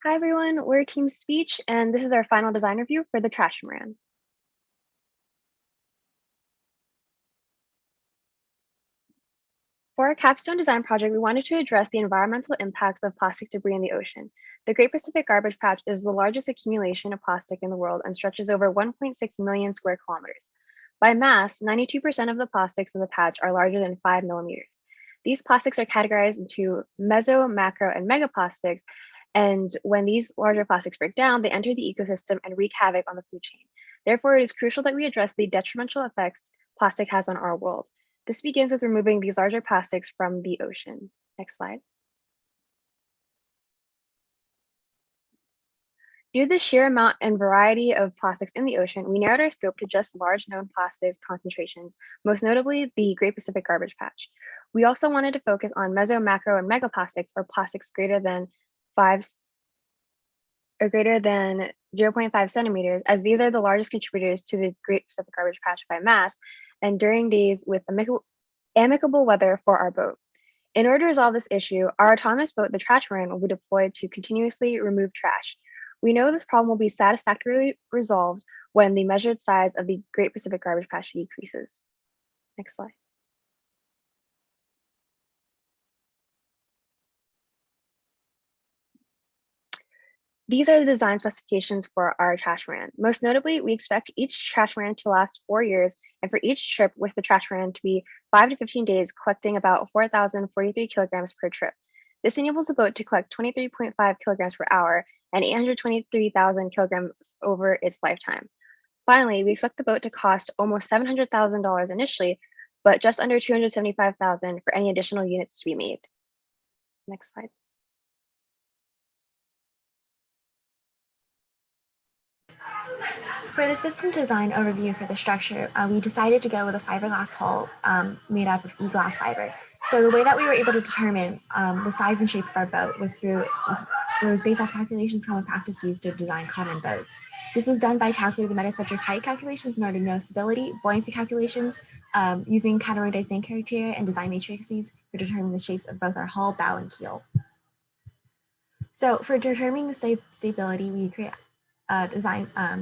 Hi everyone, we're Team Speech, and this is our final design review for the Trashamaran. For our capstone design project, we wanted to address the environmental impacts of plastic debris in the ocean. The Great Pacific Garbage Patch is the largest accumulation of plastic in the world and stretches over 1.6 million square kilometers. By mass, 92% of the plastics in the patch are larger than 5 millimeters. These plastics are categorized into meso, macro, and megaplastics, and when these larger plastics break down, they enter the ecosystem and wreak havoc on the food chain. Therefore, it is crucial that we address the detrimental effects plastic has on our world. This begins with removing these larger plastics from the ocean. Next slide. Due to the sheer amount and variety of plastics in the ocean, we narrowed our scope to just large known plastics concentrations, most notably the Great Pacific Garbage Patch. We also wanted to focus on meso, macro, and megaplastics, or plastics greater than 0.5 centimeters, as these are the largest contributors to the Great Pacific Garbage Patch by mass, and during days with amicable weather for our boat. In order to resolve this issue, our autonomous boat, the Trashamaran, will be deployed to continuously remove trash. We know this problem will be satisfactorily resolved when the measured size of the Great Pacific Garbage Patch decreases. Next slide. These are the design specifications for our Trashamaran. Most notably, we expect each Trashamaran to last 4 years, and for each trip with the Trashamaran to be 5 to 15 days, collecting about 4,043 kilograms per trip. This enables the boat to collect 23.5 kilograms per hour and 823,000 kilograms over its lifetime. Finally, we expect the boat to cost almost $700,000 initially, but just under $275,000 for any additional units to be made. Next slide. For the system design overview for the structure, we decided to go with a fiberglass hull made up of e-glass fiber. So the way that we were able to determine the size and shape of our boat was based off calculations common practice used to design common boats. This was done by calculating the metacentric height calculations in order to know stability, buoyancy calculations, using catamaran design criteria and design matrices for determining the shapes of both our hull, bow, and keel. So for determining the stability, we create design a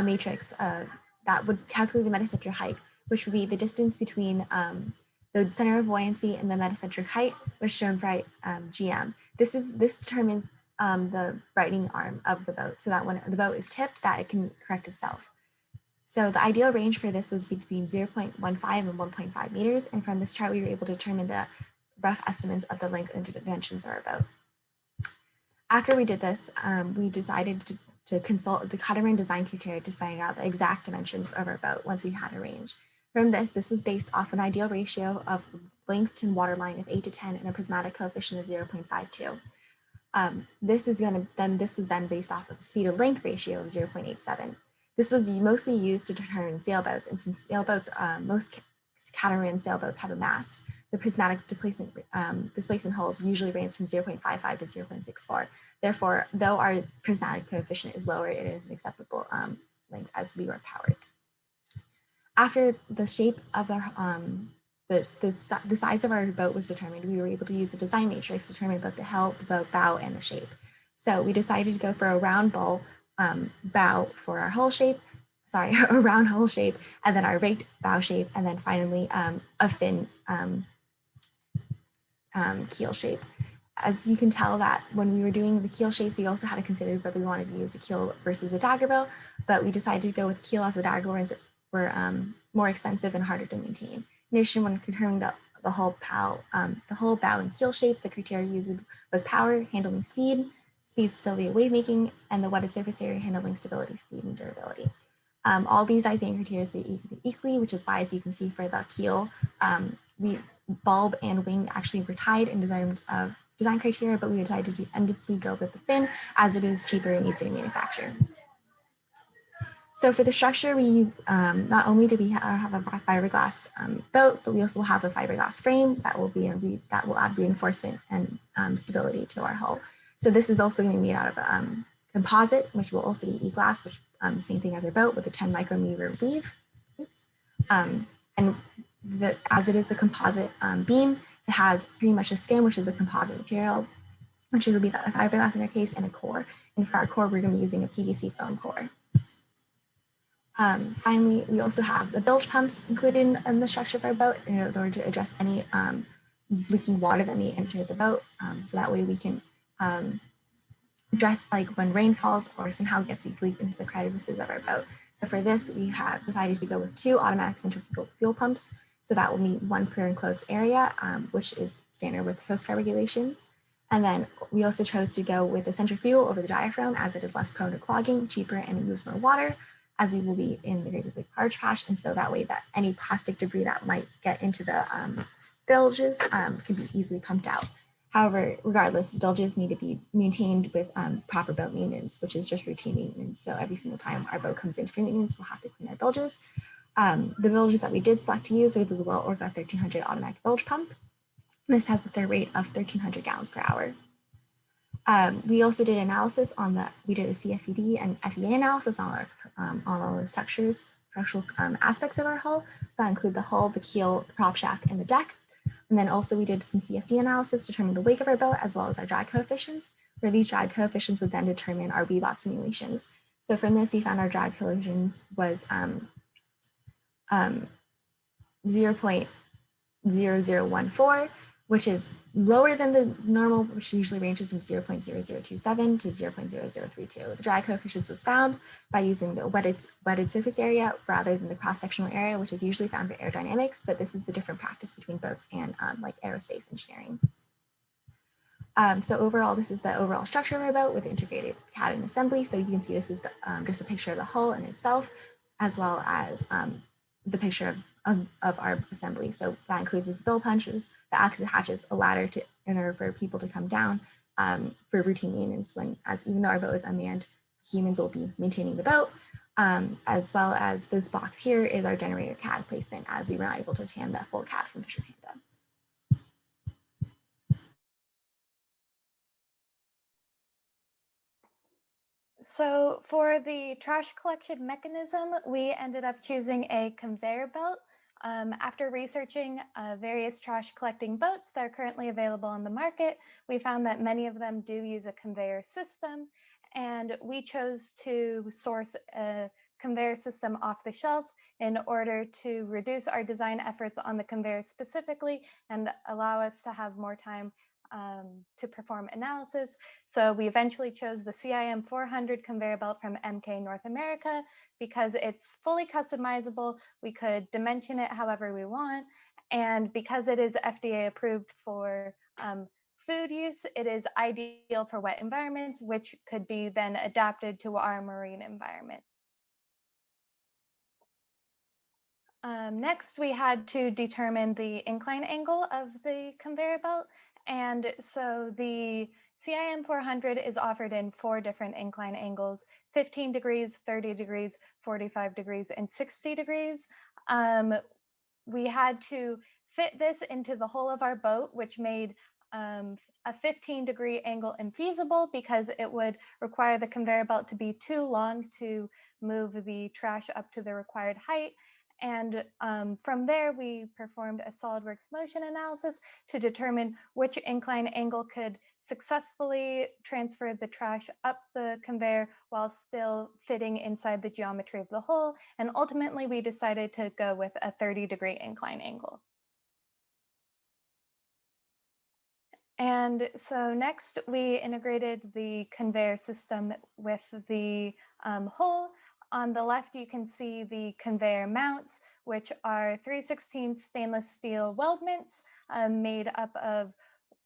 matrix that would calculate the metacentric height, which would be the distance between the center of buoyancy and the metacentric height, was shown for GM. This determines the brightening arm of the boat, so that when the boat is tipped, that it can correct itself. So the ideal range for this was between 0.15 and 1.5 meters, and from this chart, we were able to determine the rough estimates of the length and dimensions of our boat. After we did this, we decided to consult the catamaran design criteria to find out the exact dimensions of our boat once we had a range. From this was based off an ideal ratio of length to waterline of 8 to 10 and a prismatic coefficient of 0.52. This was then based off of the speed to length ratio of 0.87. This was mostly used to determine sailboats, and since sailboats, most catamaran sailboats have a mast, the prismatic displacement hulls usually range from 0.55 to 0.64. Therefore, though our prismatic coefficient is lower, it is an acceptable length as we were powered. After the shape of our the size of our boat was determined, we were able to use a design matrix to determine both the hull, the boat bow, and the shape. So we decided to go for a round bow for our hull shape, a round hull shape, and then our raked bow shape, and then finally a fin keel shape. As you can tell that when we were doing the keel shapes, we also had to consider whether we wanted to use a keel versus a dagger bow, but we decided to go with keel as the dagger bows were more expensive and harder to maintain. In addition, when determining the hull, bow, and keel shapes, the criteria used was power, handling speed, stability, wave making, and the wetted surface area, handling stability, speed, and durability. All these design criteria be equally, which is why, as you can see for the keel, bulb and wing actually were tied in design criteria, but we decided to endlessly go with the fin as it is cheaper and easier to manufacture. So for the structure, we not only do we have a fiberglass boat, but we also have a fiberglass frame that will add reinforcement and stability to our hull. So this is also going to be made out of composite, which will also be e-glass, which same thing as our boat with a 10 micrometer weave. As it is a composite beam, it has pretty much a skin, which is a composite material. which will be the fiberglass in our case, and a core. And for our core, we're going to be using a PVC foam core. Finally, we also have the bilge pumps included in the structure of our boat in order to address any leaking water that may enter the boat. So that way we can address like when rain falls or somehow gets leaked into the crevices of our boat. So for this, we have decided to go with 2 automatic centrifugal fuel pumps. So that will be 1 per enclosed area, which is standard with Coast Guard regulations. And then we also chose to go with a centrifugal over the diaphragm as it is less prone to clogging, cheaper, and it moves more water, as we will be in the Great Pacific Barge Patch. And so that way that any plastic debris that might get into the bilges can be easily pumped out. However, regardless, bilges need to be maintained with proper boat maintenance, which is just routine maintenance. So every single time our boat comes in for maintenance, we'll have to clean our bilges. The bilges that we did select to use are the Well-Ortho 1300 automatic bilge pump. This has the third rate of 1,300 gallons per hour. We also did analysis on we did a CFED and FEA analysis on all the structural aspects of our hull. So that include the hull, the keel, the prop shaft, and the deck. And then also we did some CFD analysis to determine the wake of our boat as well as our drag coefficients, where these drag coefficients would then determine our Webot simulations. So from this, we found our drag coefficients was 0.0014, which is lower than the normal, which usually ranges from 0.0027 to 0.0032. The drag coefficients was found by using the wetted surface area rather than the cross-sectional area, which is usually found for aerodynamics, but this is the different practice between boats and like aerospace engineering. So overall, this is the overall structure of our boat with integrated CAD and assembly. So you can see this is just a picture of the hull in itself, as well as the picture of our assembly. So that includes the bill punches, the access hatches, a ladder in order for people to come down for routine maintenance even though our boat is unmanned, humans will be maintaining the boat, as well as this box here is our generator CAD placement as we were not able to obtain that full CAD from Fisher Panda. So for the trash collection mechanism, we ended up choosing a conveyor belt. After researching various trash collecting boats that are currently available on the market, we found that many of them do use a conveyor system, and we chose to source a conveyor system off the shelf in order to reduce our design efforts on the conveyor specifically and allow us to have more time to perform analysis. So we eventually chose the CIM 400 conveyor belt from MK North America because it's fully customizable. We could dimension it however we want. And because it is FDA approved for food use, it is ideal for wet environments, which could be then adapted to our marine environment. Next, we had to determine the incline angle of the conveyor belt. And so the CIM 400 is offered in 4 different incline angles: 15 degrees, 30 degrees, 45 degrees, and 60 degrees. We had to fit this into the hull of our boat, which made a 15-degree angle infeasible because it would require the conveyor belt to be too long to move the trash up to the required height. And from there, we performed a SolidWorks motion analysis to determine which incline angle could successfully transfer the trash up the conveyor while still fitting inside the geometry of the hull. And ultimately, we decided to go with a 30-degree incline angle. And so next, we integrated the conveyor system with the hull. On the left, you can see the conveyor mounts, which are 3/16 stainless steel weldments made up of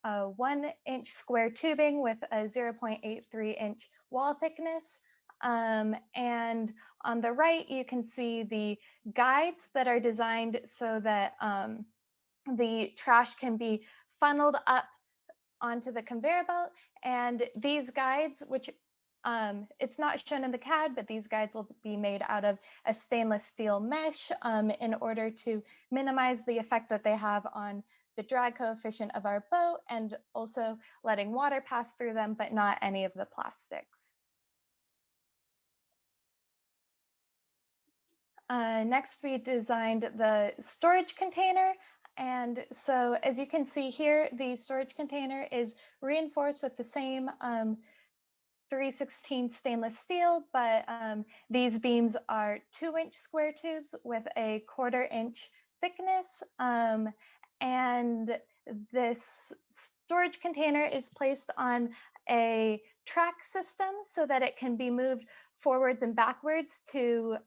1-inch square tubing with a 0.83-inch wall thickness. And on the right, you can see the guides that are designed so that the trash can be funneled up onto the conveyor belt. And these guides, which it's not shown in the CAD, but these guides will be made out of a stainless steel mesh in order to minimize the effect that they have on the drag coefficient of our boat and also letting water pass through them, but not any of the plastics. Next, we designed the storage container. And so as you can see here, the storage container is reinforced with the same 3/16 stainless steel, but these beams are 2-inch square tubes with a 1/4 inch thickness. And this storage container is placed on a track system so that it can be moved forwards and backwards to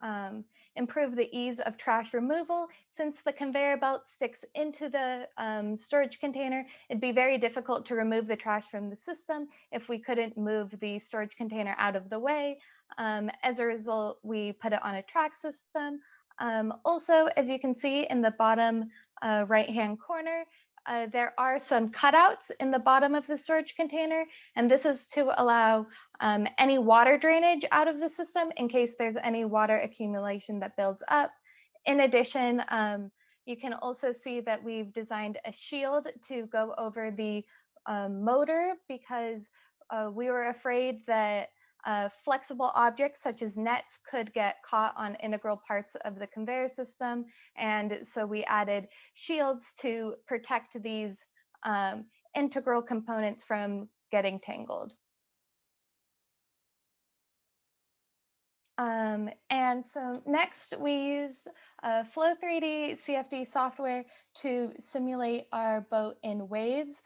improve the ease of trash removal. Since the conveyor belt sticks into the storage container, it'd be very difficult to remove the trash from the system if we couldn't move the storage container out of the way. As a result, we put it on a track system. Also, as you can see in the bottom right-hand corner, there are some cutouts in the bottom of the storage container, and this is to allow any water drainage out of the system in case there's any water accumulation that builds up. In addition, you can also see that we've designed a shield to go over the motor because we were afraid that flexible objects such as nets could get caught on integral parts of the conveyor system. And so we added shields to protect these integral components from getting tangled. And so next we use Flow3D CFD software to simulate our boat in waves.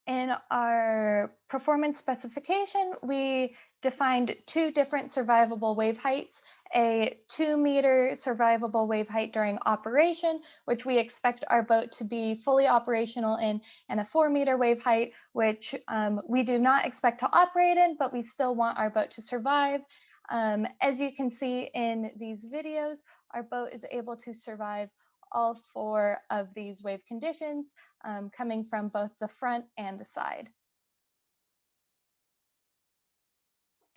In our performance specification, we defined 2 different survivable wave heights, a 2-meter survivable wave height during operation, which we expect our boat to be fully operational in, and a 4-meter wave height, which we do not expect to operate in, but we still want our boat to survive. As you can see in these videos, our boat is able to survive all 4 of these wave conditions, coming from both the front and the side.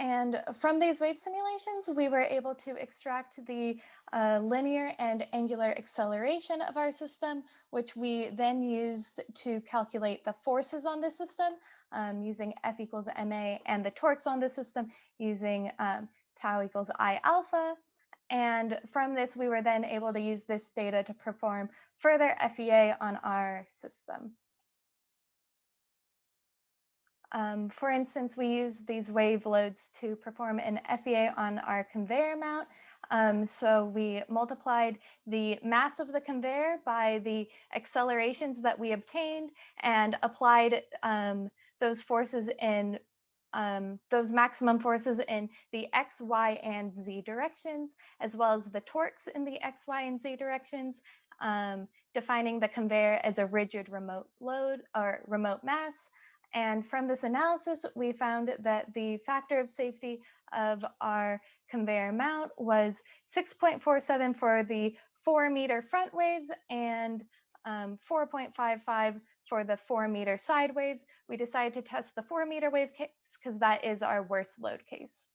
And from these wave simulations, we were able to extract the linear and angular acceleration of our system, which we then used to calculate the forces on the system using F equals ma, and the torques on the system using tau equals I alpha. And from this, we were then able to use this data to perform further FEA on our system. For instance, we use these wave loads to perform an FEA on our conveyor mount. So we multiplied the mass of the conveyor by the accelerations that we obtained and applied those forces in those maximum forces in the X, Y, and Z directions, as well as the torques in the X, Y, and Z directions, defining the conveyor as a rigid remote load or remote mass. And from this analysis, we found that the factor of safety of our conveyor mount was 6.47 for the 4-meter front waves and 4.55 for the 4-meter side waves. We decided to test the 4-meter wave case because that is our worst load case.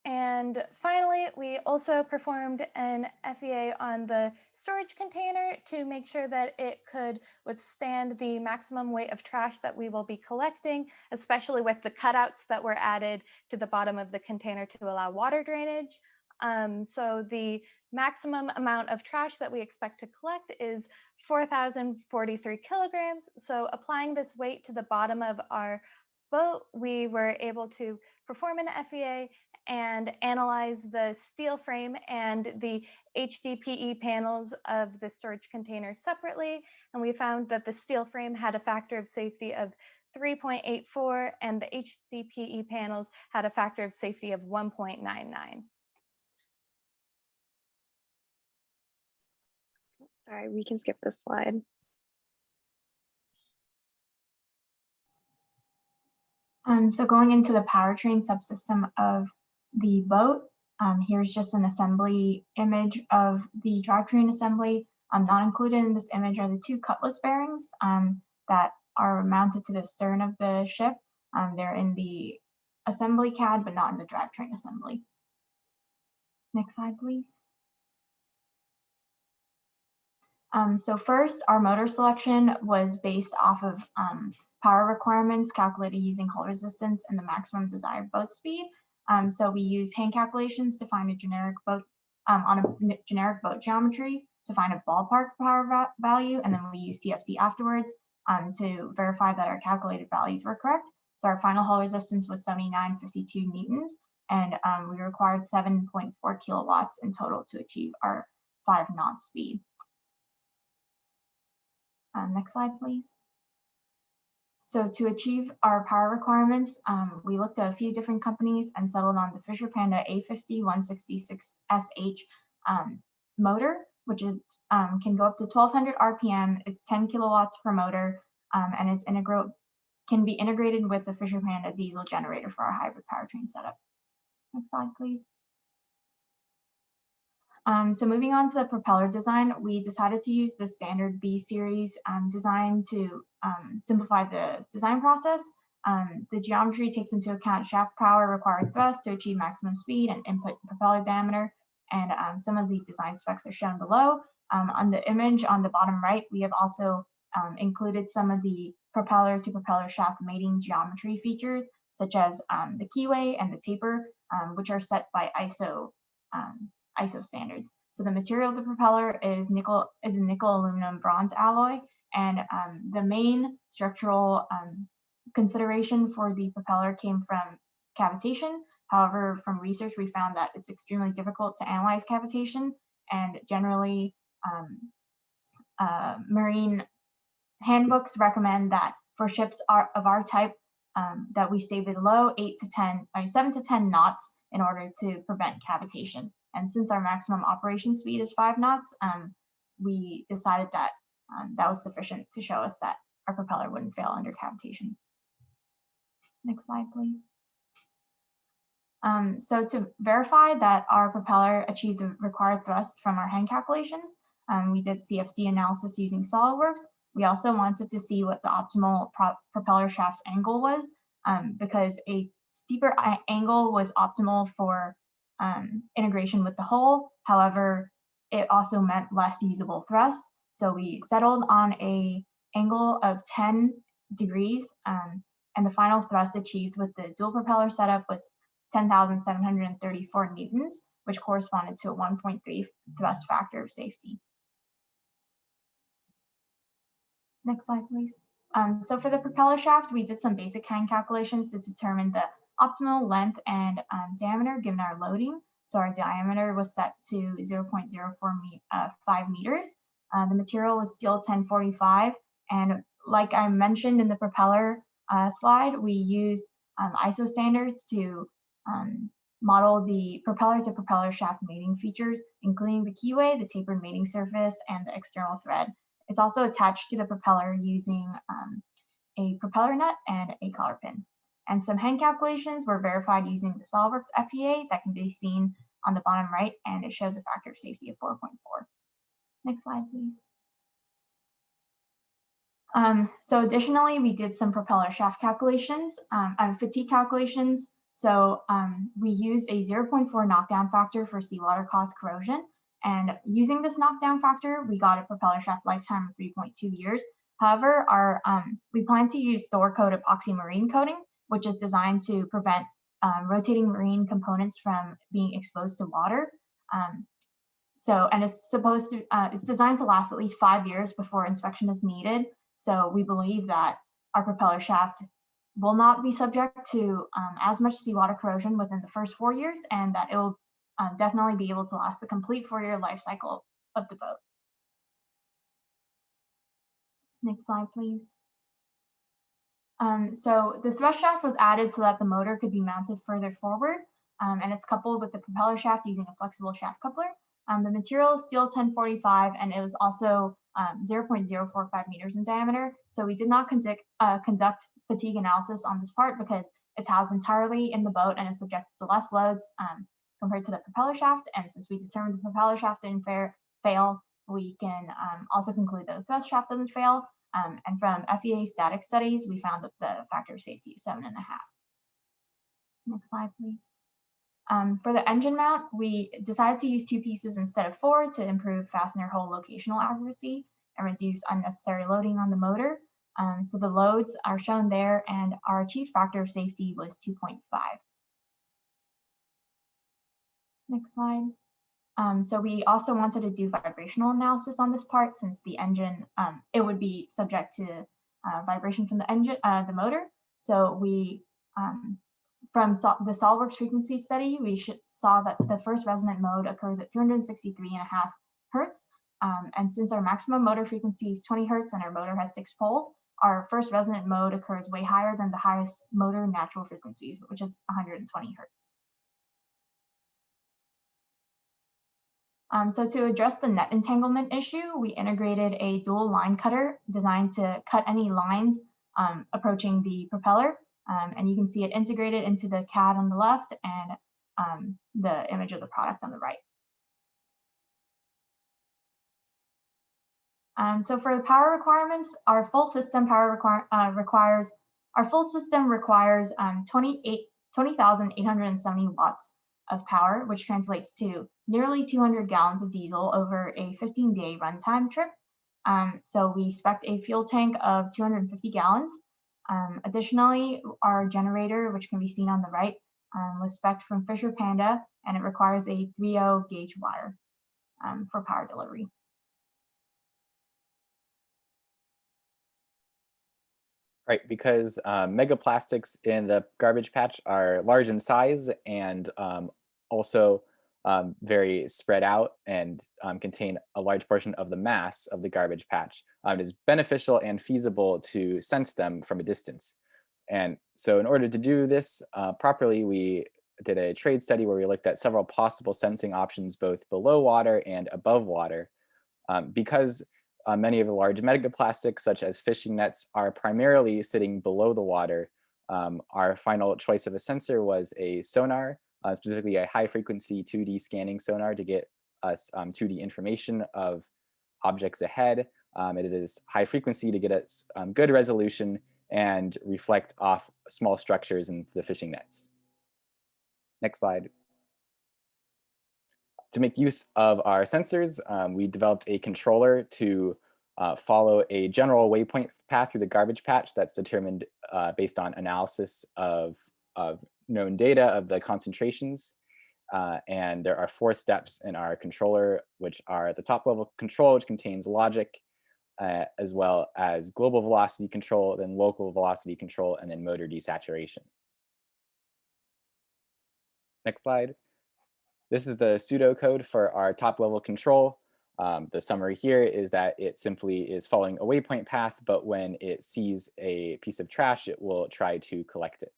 And finally, we also performed an FEA on the storage container to make sure that it could withstand the maximum weight of trash that we will be collecting, especially with the cutouts that were added to the bottom of the container to allow water drainage. So the maximum amount of trash that we expect to collect is 4,043 kilograms. So applying this weight to the bottom of our boat, we were able to perform an FEA and analyze the steel frame and the HDPE panels of the storage container separately. And we found that the steel frame had a factor of safety of 3.84 and the HDPE panels had a factor of safety of 1.99. Sorry, we can skip this slide. So going into the powertrain subsystem of the boat, here's just an assembly image of the drivetrain assembly. Not included in this image are the 2 cutlass bearings that are mounted to the stern of the ship. They're in the assembly CAD, but not in the drivetrain assembly. Next slide, please. So first, our motor selection was based off of power requirements calculated using hull resistance and the maximum desired boat speed. So we used hand calculations to find a generic boat on a generic boat geometry to find a ballpark power value, and then we use CFD afterwards to verify that our calculated values were correct. So our final hull resistance was 7952 newtons, and we required 7.4 kilowatts in total to achieve our 5 knot speed. Next slide, please. So to achieve our power requirements, we looked at a few different companies and settled on the Fisher Panda A50 166SH motor, which is can go up to 1200 RPM. It's 10 kilowatts per motor, and is can be integrated with the Fisher Panda diesel generator for our hybrid powertrain setup. Next slide, please. So moving on to the propeller design, we decided to use the standard B series design to simplify the design process. The geometry takes into account shaft power, required thrust to achieve maximum speed, and input propeller diameter. And some of the design specs are shown below. On the image on the bottom right, we have also included some of the propeller to propeller shaft mating geometry features, such as the keyway and the taper, which are set by ISO standards. So the material of the propeller is a nickel aluminum bronze alloy, and the main structural consideration for the propeller came from cavitation. However, from research, we found that it's extremely difficult to analyze cavitation, and generally marine handbooks recommend that for ships of our type that we stay below 7 to 10 knots in order to prevent cavitation. And since our maximum operation speed is 5 knots, we decided that that was sufficient to show us that our propeller wouldn't fail under cavitation. Next slide, please. So to verify that our propeller achieved the required thrust from our hand calculations, we did CFD analysis using SolidWorks. We also wanted to see what the optimal propeller shaft angle was, because a steeper angle was optimal for integration with the hull. However, it also meant less usable thrust. So we settled on an angle of 10 degrees, and the final thrust achieved with the dual propeller setup was 10,734 newtons, which corresponded to a 1.3 thrust factor of safety. Next slide, please. So for the propeller shaft, we did some basic hand calculations to determine the optimal length and diameter given our loading. So our diameter was set to 0.045 meters. The material was steel 1045, and like I mentioned in the propeller slide, we used ISO standards to model the propeller to propeller shaft mating features, including the keyway, the tapered mating surface, and the external thread. It's also attached to the propeller using a propeller nut and a collar pin. And some hand calculations were verified using the SolidWorks FEA that can be seen on the bottom right, and it shows a factor of safety of 4.4. Next slide, please. So additionally, we did some propeller shaft calculations, fatigue calculations. So we use a 0.4 knockdown factor for seawater caused corrosion. And using this knockdown factor, we got a propeller shaft lifetime of 3.2 years. However, we plan to use Thor-Coat epoxy marine coating, which is designed to prevent rotating marine components from being exposed to water. And it's designed to last at least 5 years before inspection is needed. So we believe that our propeller shaft will not be subject to as much seawater corrosion within the first 4 years, and that it will definitely be able to last the complete 4-year life cycle of the boat. Next slide, please. So the thrust shaft was added so that the motor could be mounted further forward, and it's coupled with the propeller shaft using a flexible shaft coupler. The material is steel 1045, and it was also 0.045 meters in diameter. So we did not conduct fatigue analysis on this part because it's housed entirely in the boat and is subjected to less loads compared to the propeller shaft. And since we determined the propeller shaft didn't fail, we can also conclude that the thrust shaft doesn't fail. And from FEA static studies, we found that the factor of safety is 7.5. Next slide, please. For the engine mount, we decided to use 2 pieces instead of 4 to improve fastener hole locational accuracy and reduce unnecessary loading on the motor. So the loads are shown there, and our achieved factor of safety was 2.5. Next slide. So we also wanted to do vibrational analysis on this part since the engine, it would be subject to vibration from the engine, the motor. So we, from the SolidWorks frequency study, we saw that the first resonant mode occurs at 263.5 hertz. And since our maximum motor frequency is 20 hertz and our motor has 6 poles, our first resonant mode occurs way higher than the highest motor natural frequencies, which is 120 hertz. So to address the net entanglement issue, we integrated a dual line cutter designed to cut any lines approaching the propeller. And you can see it integrated into the CAD on the left and the image of the product on the right. So for the power requirements, our full system requires 20,870 watts of power, which translates to nearly 200 gallons of diesel over a 15-day runtime trip. So we spec'd a fuel tank of 250 gallons. Additionally, our generator, which can be seen on the right, was spec'd from Fisher Panda, and it requires a 3.0 gauge wire for power delivery. Right, because megaplastics in the garbage patch are large in size and also very spread out and contain a large portion of the mass of the garbage patch. It is beneficial and feasible to sense them from a distance. And so in order to do this properly, we did a trade study where we looked at several possible sensing options both below water and above water. Because many of the large megaplastics, such as fishing nets, are primarily sitting below the water, our final choice of a sensor was a sonar, specifically a high-frequency 2D scanning sonar to get us 2D information of objects ahead. It is high frequency to get us good resolution and reflect off small structures in the fishing nets. Next slide. To make use of our sensors, we developed a controller to follow a general waypoint path through the garbage patch that's determined based on analysis of known data of the concentrations. And there are 4 steps in our controller, which are the top level control, which contains logic, as well as global velocity control, then local velocity control, and then motor desaturation. Next slide. This is the pseudocode for our top level control. The summary here is that it simply is following a waypoint path, but when it sees a piece of trash, it will try to collect it.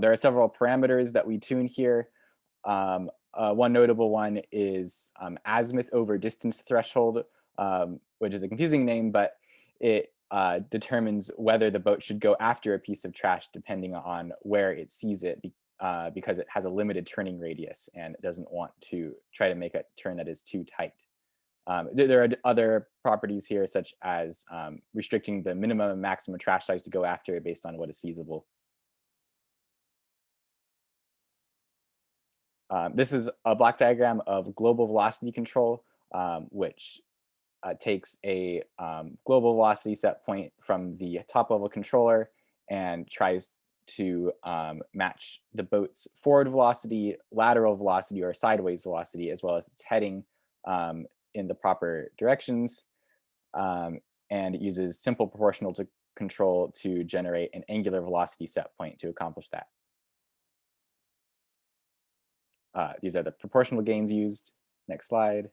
There are several parameters that we tune here. One notable one is azimuth over distance threshold, which is a confusing name, but it determines whether the boat should go after a piece of trash depending on where it sees it, because it has a limited turning radius and it doesn't want to try to make a turn that is too tight. There are other properties here, such as restricting the minimum and maximum trash size to go after based on what is feasible. This is a block diagram of global velocity control, which takes a global velocity set point from the top level controller and tries to match the boat's forward velocity, lateral velocity, or sideways velocity, as well as its heading in the proper directions. And it uses simple proportional to control to generate an angular velocity set point to accomplish that. These are the proportional gains used. Next slide.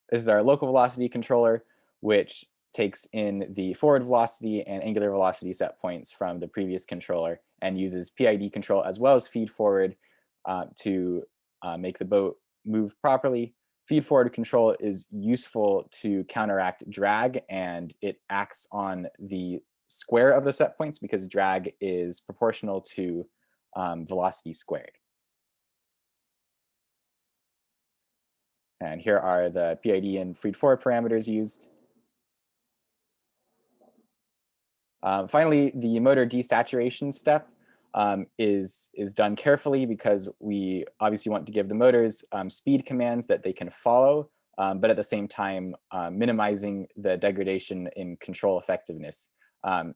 This is our local velocity controller, which takes in the forward velocity and angular velocity set points from the previous controller and uses PID control as well as feed forward to make the boat move properly. Feed forward control is useful to counteract drag, and it acts on the square of the set points because drag is proportional to velocity squared. And here are the PID and feed forward parameters used. Finally, the motor desaturation step is done carefully because we obviously want to give the motors speed commands that they can follow, but at the same time minimizing the degradation in control effectiveness.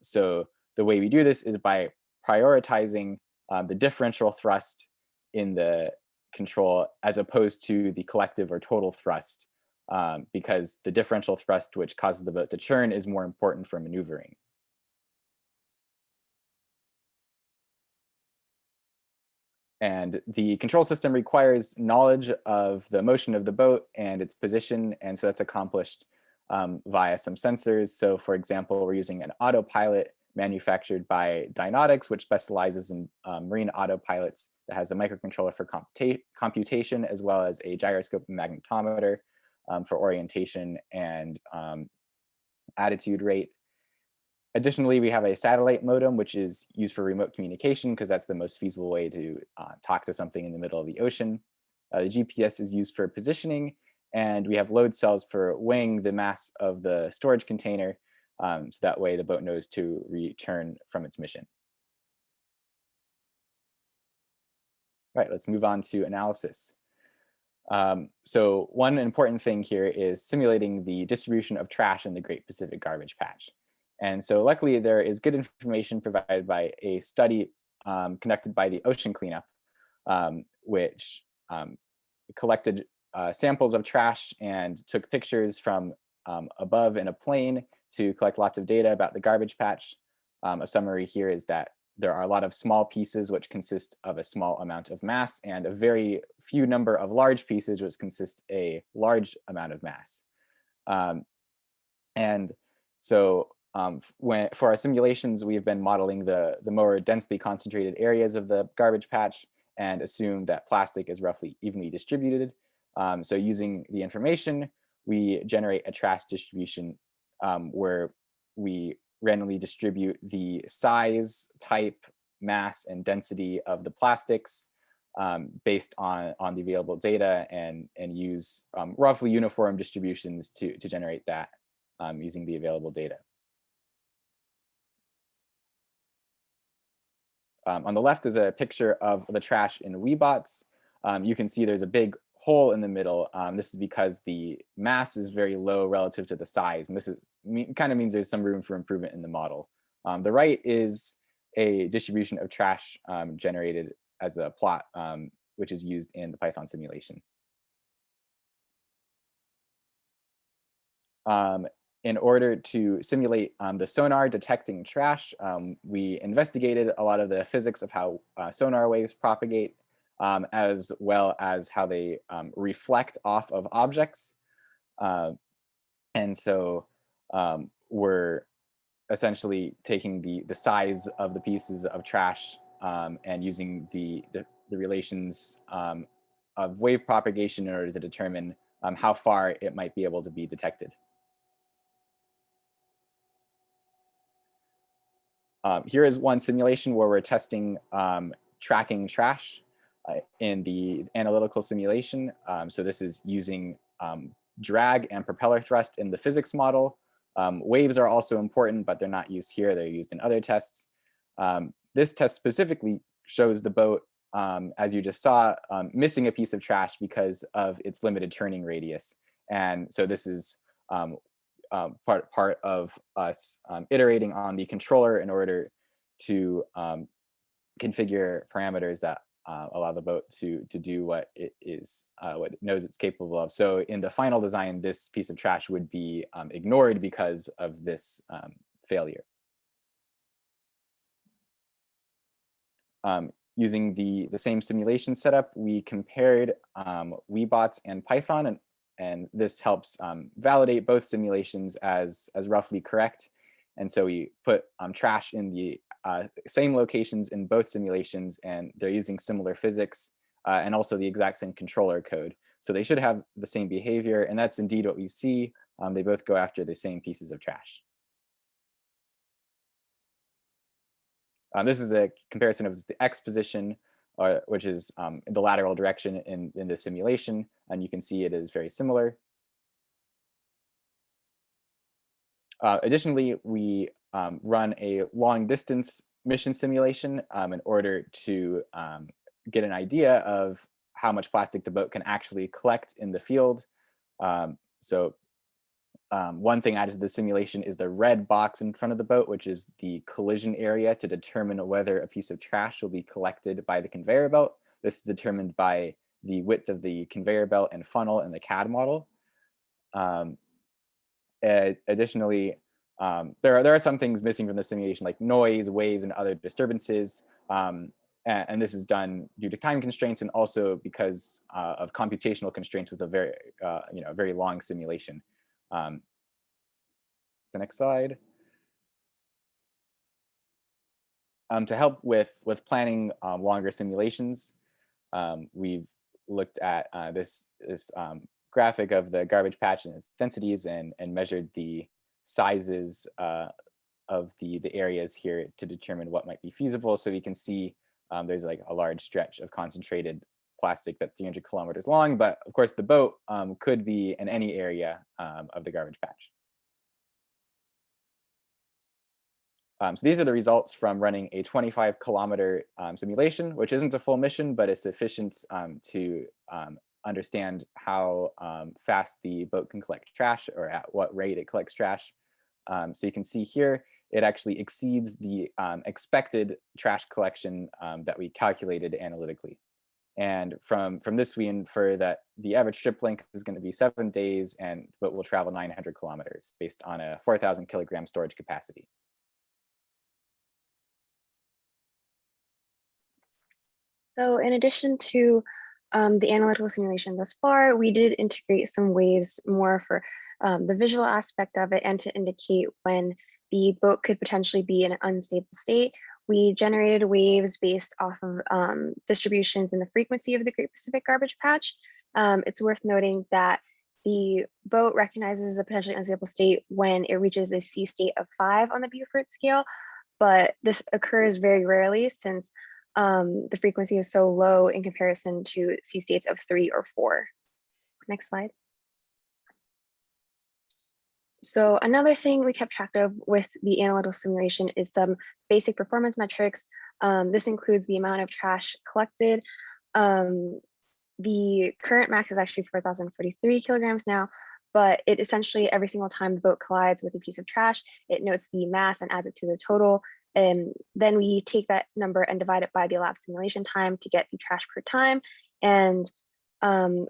So the way we do this is by prioritizing the differential thrust in the control as opposed to the collective or total thrust, because the differential thrust, which causes the boat to churn, is more important for maneuvering. And the control system requires knowledge of the motion of the boat and its position, and so that's accomplished via some sensors. So for example, we're using an autopilot manufactured by Dynautics, which specializes in marine autopilots, that has a microcontroller for computation, as well as a gyroscope and magnetometer for orientation and attitude rate. Additionally, we have a satellite modem, which is used for remote communication because that's the most feasible way to talk to something in the middle of the ocean. The GPS is used for positioning, and we have load cells for weighing the mass of the storage container, so that way the boat knows to return from its mission. All right, let's move on to analysis. So one important thing here is simulating the distribution of trash in the Great Pacific Garbage Patch. And so luckily there is good information provided by a study conducted by the Ocean Cleanup, which collected samples of trash and took pictures from above in a plane to collect lots of data about the garbage patch. A summary here is that there are a lot of small pieces which consist of a small amount of mass, and a very few number of large pieces which consist a large amount of mass. And so for our simulations, we've been modeling the more densely concentrated areas of the garbage patch and assume that plastic is roughly evenly distributed. So using the information, we generate a trash distribution where we randomly distribute the size, type, mass, and density of the plastics based on the available data, and use roughly uniform distributions to generate that using the available data. On the left is a picture of the trash in Webots. You can see there's a big hole in the middle. This is because the mass is very low relative to the size, and this kind of means there's some room for improvement in the model. The right is a distribution of trash generated as a plot, which is used in the Python simulation. In order to simulate the sonar detecting trash, we investigated a lot of the physics of how sonar waves propagate, as well as how they reflect off of objects. And so we're essentially taking the size of the pieces of trash and using the relations of wave propagation in order to determine how far it might be able to be detected. Here is one simulation where we're testing tracking trash in the analytical simulation. So this is using drag and propeller thrust in the physics model. Waves are also important, but they're not used here. They're used in other tests. This test specifically shows the boat, as you just saw, missing a piece of trash because of its limited turning radius. And so this is part of us iterating on the controller in order to configure parameters that allow the boat to do what it is, what it knows it's capable of. So in the final design, this piece of trash would be ignored because of this failure. Using the same simulation setup, we compared Webots and Python, and this helps validate both simulations as roughly correct. And so we put trash in the same locations in both simulations, and they're using similar physics and also the exact same controller code. So they should have the same behavior, and that's indeed what we see. They both go after the same pieces of trash. This is a comparison of the X position, which is the lateral direction in the simulation, and you can see it is very similar. Additionally, we run a long distance mission simulation in order to get an idea of how much plastic the boat can actually collect in the field. So one thing added to the simulation is the red box in front of the boat, which is the collision area to determine whether a piece of trash will be collected by the conveyor belt. This is determined by the width of the conveyor belt and funnel in the CAD model. Additionally, there are some things missing from the simulation, like noise, waves, and other disturbances. And this is done due to time constraints and also because of computational constraints with a very long simulation. The next slide. To help with planning longer simulations, we've looked at this graphic of the garbage patch and its densities and measured the sizes of the areas here to determine what might be feasible. So we can see there's like a large stretch of concentrated plastic that's 300 kilometers long, but of course the boat could be in any area of the garbage patch. So these are the results from running a 25-kilometer simulation, which isn't a full mission, but is sufficient to understand how fast the boat can collect trash or at what rate it collects trash. So you can see here, it actually exceeds the expected trash collection that we calculated analytically. And from this, we infer that the average trip length is going to be 7 days and the boat will travel 900 kilometers based on a 4,000 kilogram storage capacity. So in addition to the analytical simulation thus far, we did integrate some waves more for the visual aspect of it and to indicate when the boat could potentially be in an unstable state. We generated waves based off of distributions in the frequency of the Great Pacific Garbage Patch. It's worth noting that the boat recognizes a potentially unstable state when it reaches a C state of 5 on the Beaufort scale, but this occurs very rarely since the frequency is so low in comparison to C states of 3 or 4. Next slide. So another thing we kept track of with the analytical simulation is some basic performance metrics. This includes the amount of trash collected. The current max is actually 4,043 kilograms now, but it essentially every single time the boat collides with a piece of trash, it notes the mass and adds it to the total. And then we take that number and divide it by the elapsed simulation time to get the trash per time. And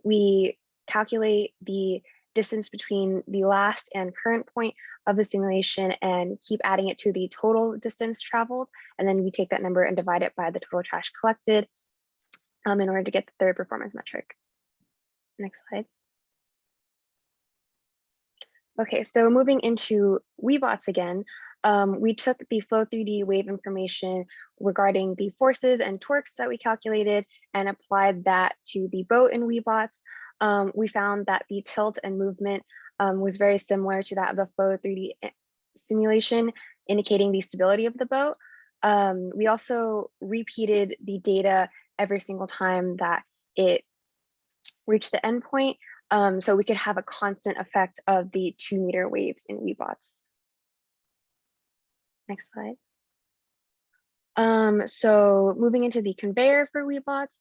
we calculate the distance between the last and current point of the simulation and keep adding it to the total distance traveled. And then we take that number and divide it by the total trash collected in order to get the third performance metric. Next slide. Okay, so moving into Webots again, we took the Flow3D wave information regarding the forces and torques that we calculated and applied that to the boat in Webots. We found that the tilt and movement was very similar to that of the Flow3D simulation, indicating the stability of the boat. We also repeated the data every single time that it reached the endpoint, so we could have a constant effect of the 2-meter waves in Webots. Next slide. So moving into the conveyor for Webots,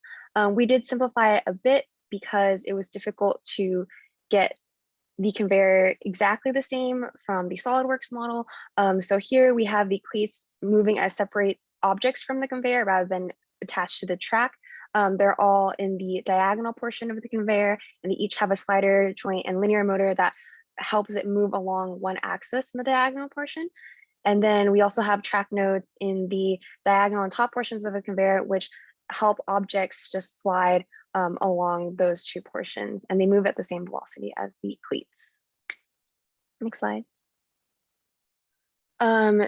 we did simplify it a bit because it was difficult to get the conveyor exactly the same from the SolidWorks model. So here we have the cleats moving as separate objects from the conveyor rather than attached to the track. They're all in the diagonal portion of the conveyor, and they each have a slider joint and linear motor that helps it move along one axis in the diagonal portion. And then we also have track nodes in the diagonal and top portions of the conveyor, which help objects just slide along those 2 portions, and they move at the same velocity as the cleats. Next slide.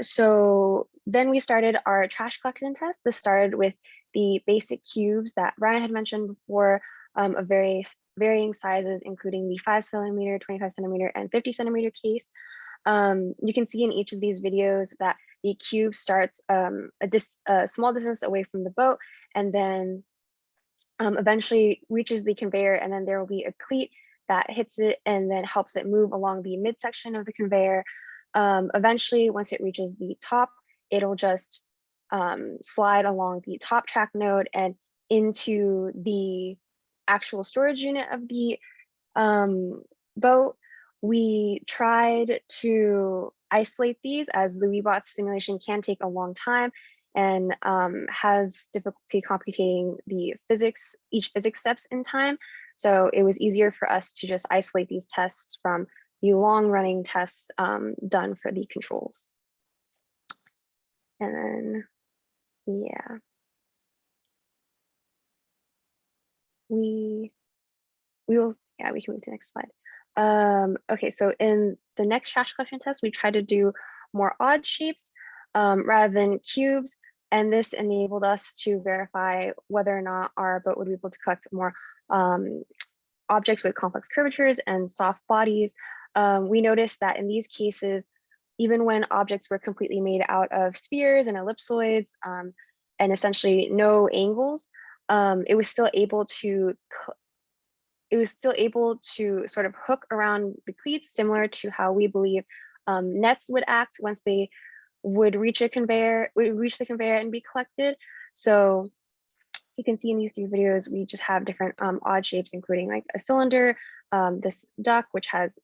So then we started our trash collection test. This started with the basic cubes that Ryan had mentioned before, of varying sizes, including the 5 centimeter, 25 centimeter, and 50 centimeter case. You can see in each of these videos that the cube starts a small distance away from the boat and then eventually reaches the conveyor, and then there will be a cleat that hits it and then helps it move along the midsection of the conveyor. Eventually, once it reaches the top, it'll just slide along the top track node and into the actual storage unit of the boat, we tried to isolate these, as the Webots simulation can take a long time and has difficulty computing the each physics steps in time. So it was easier for us to just isolate these tests from the long running tests done for the controls. And then, yeah. We can move to the next slide. Okay, so in the next trash collection test, we tried to do more odd shapes rather than cubes. And this enabled us to verify whether or not our boat would be able to collect more objects with complex curvatures and soft bodies. We noticed that in these cases, even when objects were completely made out of spheres and ellipsoids and essentially no angles, it was still able to sort of hook around the cleats, similar to how we believe nets would act once they would reach the conveyor and be collected. So you can see in these 3 videos, we just have different odd shapes, including like a cylinder, this duck, which has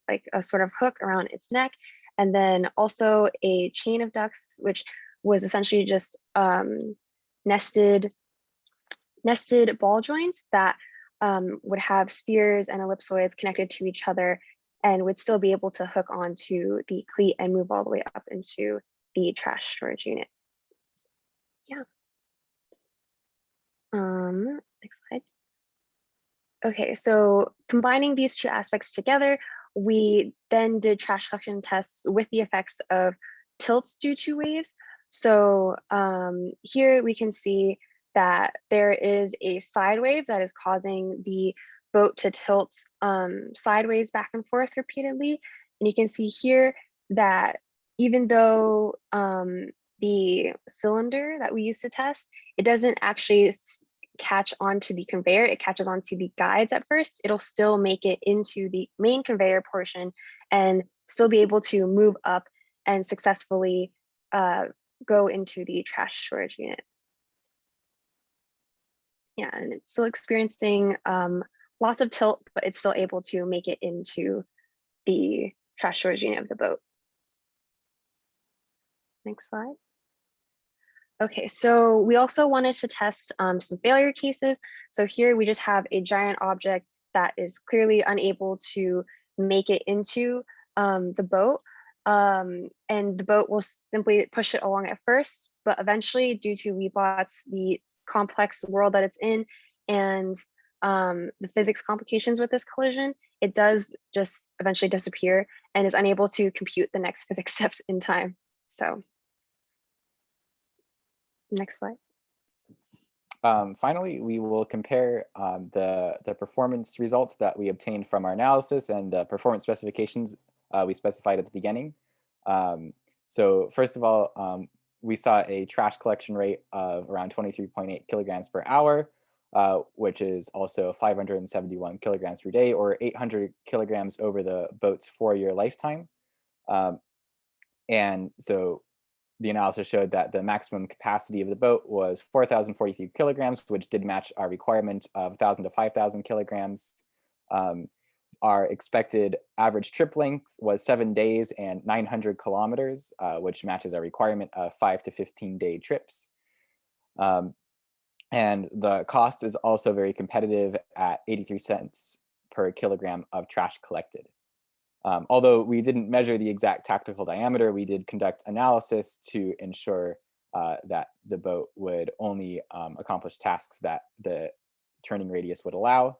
like a sort of hook around its neck, and then also a chain of ducks, which was essentially just nested ball joints that would have spheres and ellipsoids connected to each other and would still be able to hook onto the cleat and move all the way up into the trash storage unit. Yeah. Next slide. Okay, so combining these 2 aspects together, we then did trash collection tests with the effects of tilts due to waves. So here we can see that there is a side wave that is causing the boat to tilt sideways back and forth repeatedly. And you can see here that even though the cylinder that we used to test, it doesn't actually catch onto the conveyor, it catches onto the guides at first. It'll still make it into the main conveyor portion and still be able to move up and successfully go into the trash storage unit. Yeah, and it's still experiencing lots of tilt, but it's still able to make it into the trash storage unit of the boat. Next slide. Okay, so we also wanted to test some failure cases. So here we just have a giant object that is clearly unable to make it into the boat. And the boat will simply push it along at first, but eventually, due to Webots, the complex world that it's in, and the physics complications with this collision, it does just eventually disappear and is unable to compute the next physics steps in time. So next slide. Finally, we will compare the performance results that we obtained from our analysis and the performance specifications we specified at the beginning. So first of all, we saw a trash collection rate of around 23.8 kilograms per hour, which is also 571 kilograms per day, or 800 kilograms over the boat's 4-year lifetime. And so the analysis showed that the maximum capacity of the boat was 4,043 kilograms, which did match our requirement of 1,000 to 5,000 kilograms. Our expected average trip length was 7 days and 900 kilometers, which matches our requirement of 5 to 15-day trips. And the cost is also very competitive at 83 cents per kilogram of trash collected. Although we didn't measure the exact tactical diameter, we did conduct analysis to ensure that the boat would only accomplish tasks that the turning radius would allow.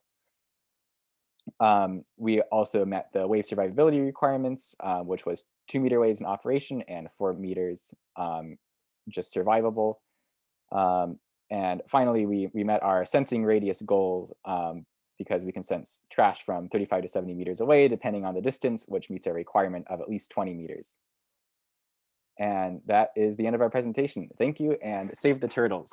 We also met the wave survivability requirements, which was 2-meter waves in operation and 4 meters just survivable. And finally, we met our sensing radius goals because we can sense trash from 35 to 70 meters away, depending on the distance, which meets our requirement of at least 20 meters. And that is the end of our presentation. Thank you, and save the turtles.